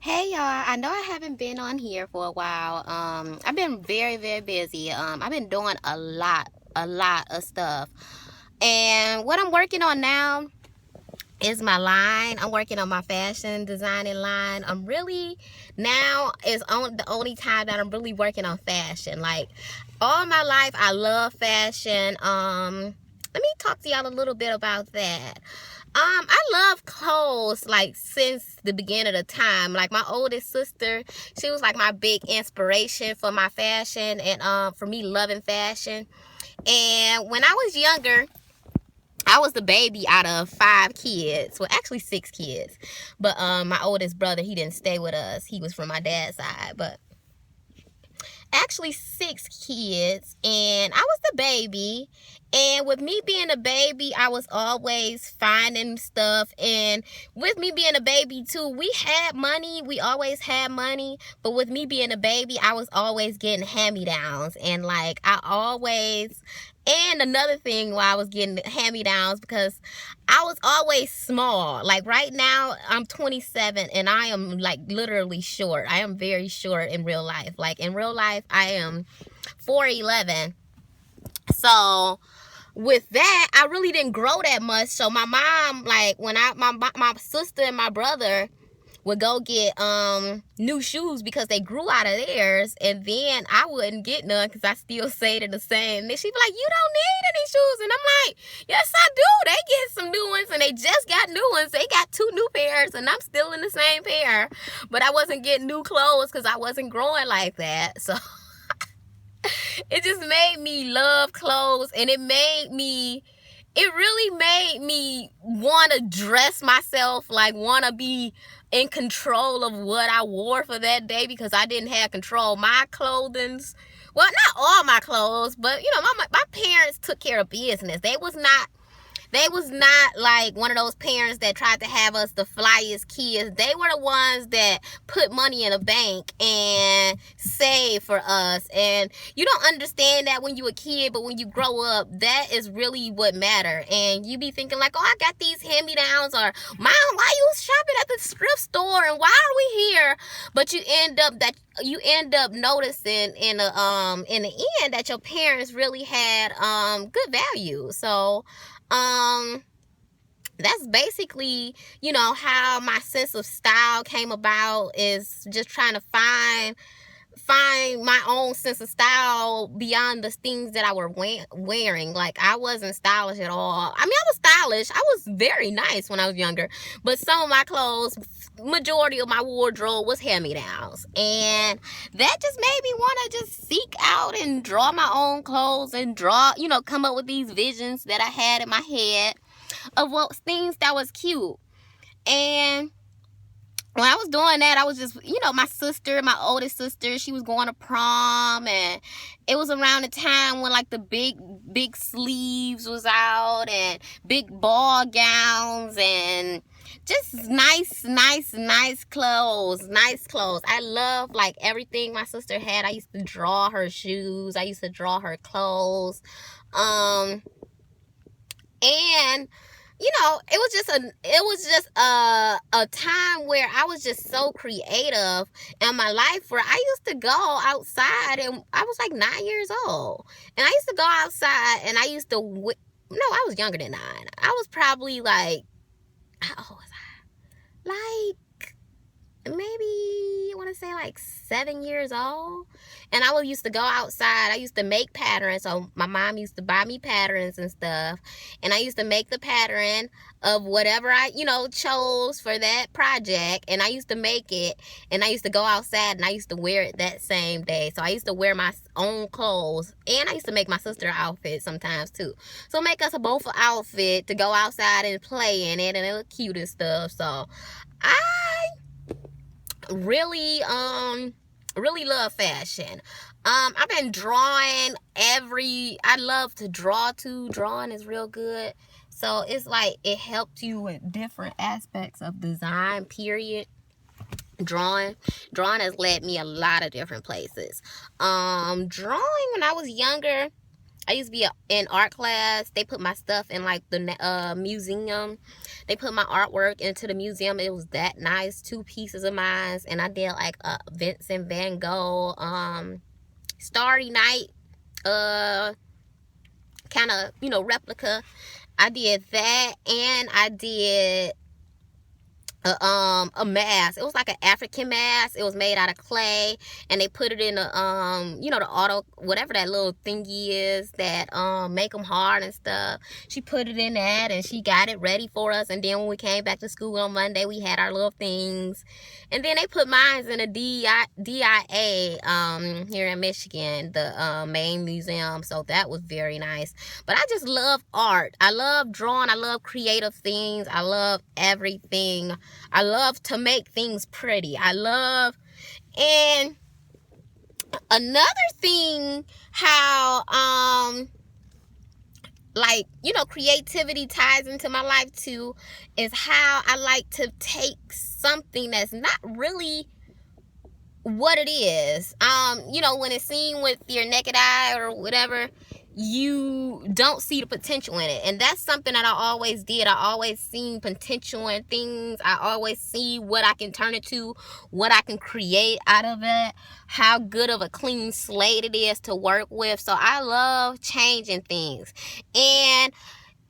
Hey y'all, I know I haven't been on here for a while. I've been very busy. I've been doing a lot of stuff. And what I'm working on now is my line. I'm working on my fashion designing line. I'm really now is on the only time that I'm really working on fashion. Like all my life I love fashion. Let me talk to y'all a little bit about that. I love clothes like since the beginning of the time. Like my oldest sister, she was like my big inspiration for my fashion and for me loving fashion. And when I was younger, I was the baby out of 5 kids. Well, actually 6 kids. But my oldest brother, he didn't stay with us. He was from my dad's side. But actually 6 kids, and I was the baby. And with me being a baby, I was always finding stuff. And with me being a baby too, we had money. We always had money. But with me being a baby, I was always getting hand-me-downs. And like I always, and another thing why I was getting hand-me-downs, because I was always small. Like right now, I'm 27 and I am like literally short. I am very short in real life. Like in real life, I am 4'11". So with that, I really didn't grow that much. So my mom, like when my sister and my brother would go get new shoes because they grew out of theirs, and then I wouldn't get none because I still stayed in the same. And she'd be like, "You don't need any shoes," and I'm like, "Yes, I do." They get some new ones, and they just got new ones. They got 2 new pairs, and I'm still in the same pair. But I wasn't getting new clothes because I wasn't growing like that. So it just made me love clothes, and it really made me want to dress myself, like want to be in control of what I wore for that day, because I didn't have control. My clothings, well, not all my clothes, but you know, my parents took care of business. They was not like one of those parents that tried to have us the flyest kids. They were the ones that put money in a bank and save for us. And you don't understand that when you a kid, but when you grow up, that is really what matter. And you be thinking like, "Oh, I got these hand-me-downs," or, "Mom, why you shopping at the thrift store, and why are we here?" But you end up noticing in the end that your parents really had good value. So that's basically, how my sense of style came about, is just trying to find my own sense of style beyond the things that I were wearing. Like I wasn't stylish at all. I mean, I was stylish. I was very nice when I was younger, but some of my clothes, majority of my wardrobe was hand-me-downs, and that just made me want to just seek out and draw my own clothes and come up with these visions that I had in my head of what things that was cute. And when I was doing that, I was just, my oldest sister, she was going to prom, and it was around the time when like the big sleeves was out, and big ball gowns, and just nice clothes. I love like everything my sister had. I used to draw her shoes. I used to draw her clothes. And it was just a time where I was just so creative in my life, where I used to go outside, and I was like 9 years old, and I used to go outside, and I used to no, I was younger than 9. I was probably like, how old was I? Like maybe, I want to say like 7 years old. And I used to go outside. I used to make patterns. So my mom used to buy me patterns and stuff, and I used to make the pattern of whatever I chose for that project, and I used to make it, and I used to go outside, and I used to wear it that same day. So I used to wear my own clothes, and I used to make my sister an outfit sometimes too. So make us both an outfit to go outside and play in it, and it look cute and stuff. So I really love fashion. I've been drawing I love to draw too. Drawing is real good. So it's like it helped you with different aspects of design, period. Drawing has led me a lot of different places. Drawing, when I was younger, I used to be in art class. They put my stuff in like the museum. They put my artwork into the museum. It was that nice. 2 pieces of mine. And I did like a Vincent Van Gogh Starry Night kind of, you know, replica. I did that, and I did a mask. It was like an African mask. It was made out of clay, and they put it in a you know, the auto, whatever that little thingy is that make them hard and stuff. She put it in that, and she got it ready for us. And then when we came back to school on Monday, we had our little things. And then they put mines in a DIA here in Michigan, the main museum. So that was very nice. But I just love art. I love drawing. I love creative things. I love everything. I love to make things pretty. I love, and another thing, how like, you know, creativity ties into my life too, is how I like to take something that's not really what it is. You know, when it's seen with your naked eye or whatever, you don't see the potential in it. And that's something that I always did. I always seen potential in things. I always see what I can turn it to, what I can create out of it, how good of a clean slate it is to work with. So I love changing things. And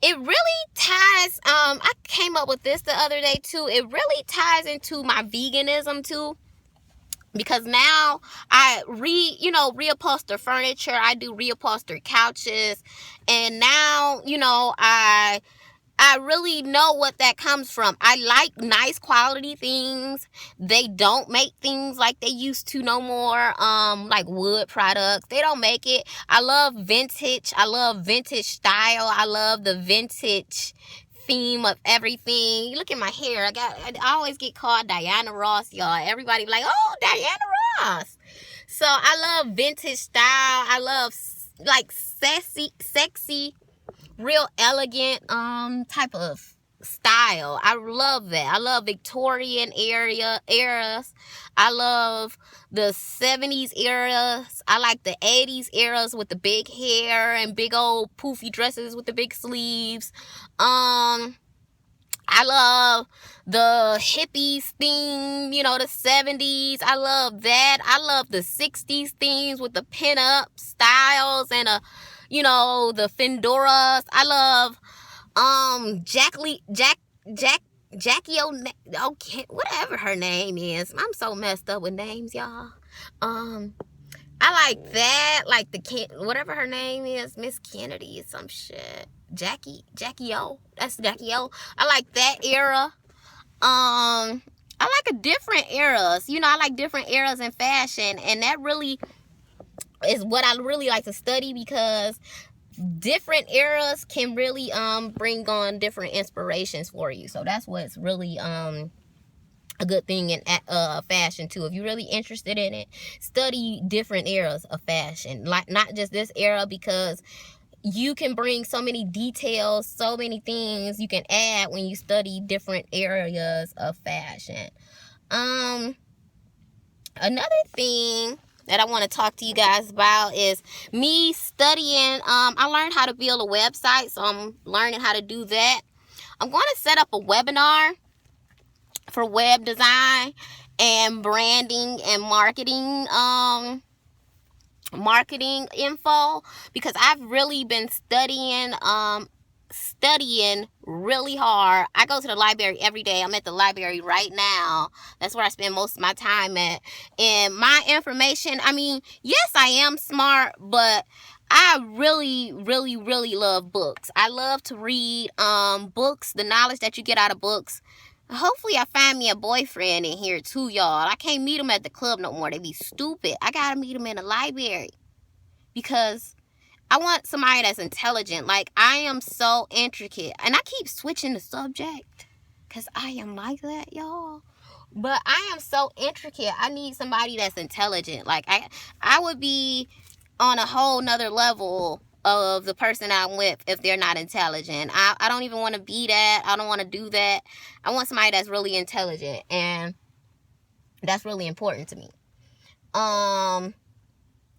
it really ties, I came up with this the other day too. It really ties into my veganism too. Because now I reupholster furniture. I do reupholster couches. And now, you know, I really know what that comes from. I like nice quality things. They don't make things like they used to no more. Like wood products. They don't make it. I love vintage. I love vintage style. I love the vintage theme of everything. You look at my hair. I always get called Diana Ross, y'all. Everybody be like, oh, Diana Ross. So I love vintage style. I love like sexy, real elegant type of style. I love that. I love Victorian eras. I love the 70s eras. I like the 80s eras with the big hair and big old poofy dresses with the big sleeves. I love the hippies theme, you know, the 70s. I love that. I love the 60s themes with the pin-up styles and you know, the fedoras. I love Jackie okay, whatever her name is. I'm so messed up with names, y'all. I like that, like whatever her name is, Miss Kennedy or some shit. Jackie O. That's Jackie O. I like that era. I like a different eras. You know, I like different eras in fashion, and that really is what I really like to study, because different eras can really bring on different inspirations for you. So that's what's really a good thing in fashion too. If you're really interested in it, study different eras of fashion, like not just this era, because you can bring so many details, so many things you can add when you study different areas of fashion. Another thing that I want to talk to you guys about is me studying. I learned how to build a website, so I'm learning how to do that. I'm going to set up a webinar for web design and branding and marketing info, because I've really been studying really hard. I go to the library every day. I'm at the library right now. That's where I spend most of my time at. And my information, I mean, yes, I am smart, but I really, really, really love books. I love to read books, the knowledge that you get out of books. Hopefully I find me a boyfriend in here too, y'all. I can't meet them at the club no more. They be stupid. I gotta meet them in the library, because I want somebody that's intelligent. Like, I am so intricate. And I keep switching the subject, because I am like that, y'all. But I am so intricate. I need somebody that's intelligent. Like, I would be on a whole nother level of the person I'm with if they're not intelligent. I don't even want to be that. I don't want to do that. I want somebody that's really intelligent, and that's really important to me.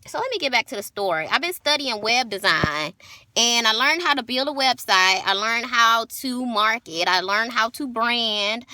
So let me get back to the story. I've been studying web design, and I learned how to build a website. I learned how to market. I learned how to brand.